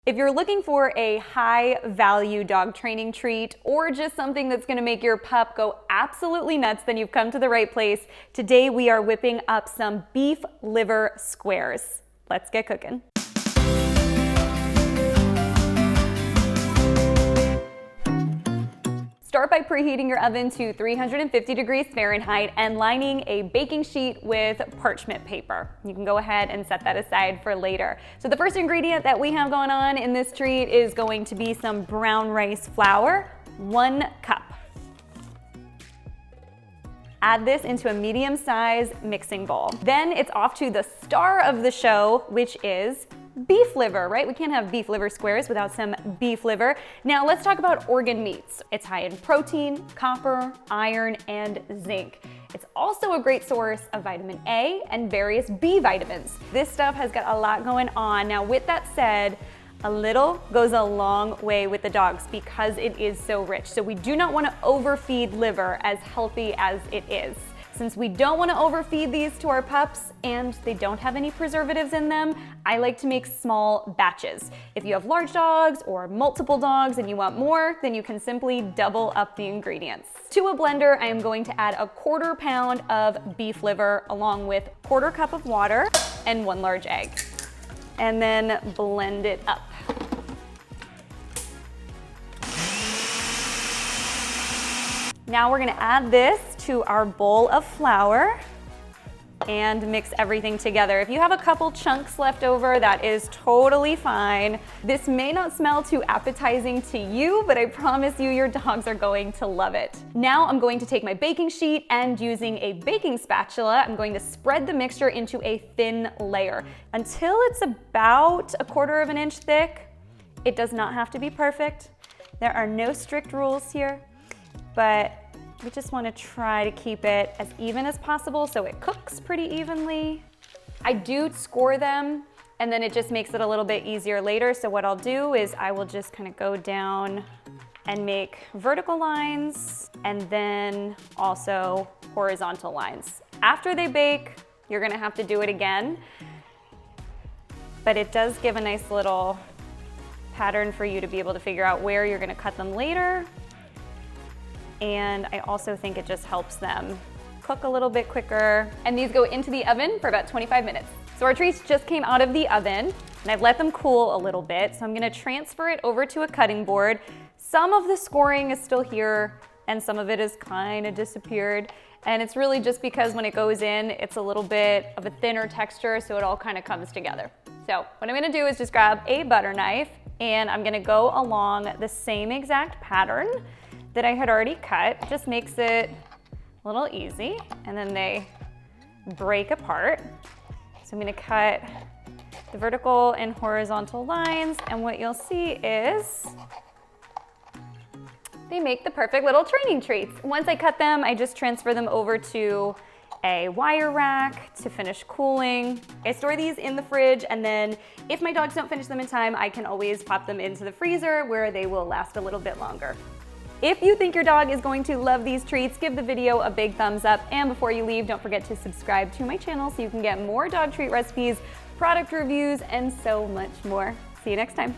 If you're looking for a high value dog training treat or just something that's gonna make your pup go absolutely nuts, then you've come to the right place. Today we are whipping up some beef liver squares. Let's get cooking. Start by preheating your oven to 350 degrees Fahrenheit and lining a baking sheet with parchment paper. You can go ahead and set that aside for later. So the first ingredient that we have going on in this treat is going to be some brown rice flour, 1 cup. Add this into a medium-sized mixing bowl. Then it's off to the star of the show, which is beef liver, right? We can't have beef liver squares without some beef liver. Now let's talk about organ meats. It's high in protein, copper, iron, and zinc. It's also a great source of vitamin A and various B vitamins. This stuff has got a lot going on. Now with that said, a little goes a long way with the dogs because it is so rich. So we do not want to overfeed liver, as healthy as it is. Since we don't want to overfeed these to our pups and they don't have any preservatives in them, I like to make small batches. If you have large dogs or multiple dogs and you want more, then you can simply double up the ingredients. To a blender, I am going to add a 1/4 pound of beef liver along with 1/4 cup of water and 1 large egg. And then blend it up. Now we're gonna add this to our bowl of flour and mix everything together. If you have a couple chunks left over, that is totally fine. This may not smell too appetizing to you, but I promise you your dogs are going to love it. Now I'm going to take my baking sheet and using a baking spatula, I'm going to spread the mixture into a thin layer until it's about 1/4 of an inch thick. It does not have to be perfect. There are no strict rules here, but we just want to try to keep it as even as possible so it cooks pretty evenly. I do score them and then it just makes it a little bit easier later. So what I'll do is I will just kind of go down and make vertical lines and then also horizontal lines. After they bake, you're gonna have to do it again, but it does give a nice little pattern for you to be able to figure out where you're gonna cut them later. And I also think it just helps them cook a little bit quicker. And these go into the oven for about 25 minutes. So our treats just came out of the oven and I've let them cool a little bit. So I'm gonna transfer it over to a cutting board. Some of the scoring is still here and some of it has kind of disappeared. And it's really just because when it goes in, it's a little bit of a thinner texture, so it all kind of comes together. So what I'm gonna do is just grab a butter knife and I'm gonna go along the same exact pattern that I had already cut. Just makes it a little easy, and then they break apart. So I'm gonna cut the vertical and horizontal lines, and what you'll see is they make the perfect little training treats. Once I cut them, I just transfer them over to a wire rack to finish cooling. I store these in the fridge, and then if my dogs don't finish them in time, I can always pop them into the freezer where they will last a little bit longer. If you think your dog is going to love these treats, give the video a big thumbs up. And before you leave, don't forget to subscribe to my channel so you can get more dog treat recipes, product reviews, and so much more. See you next time.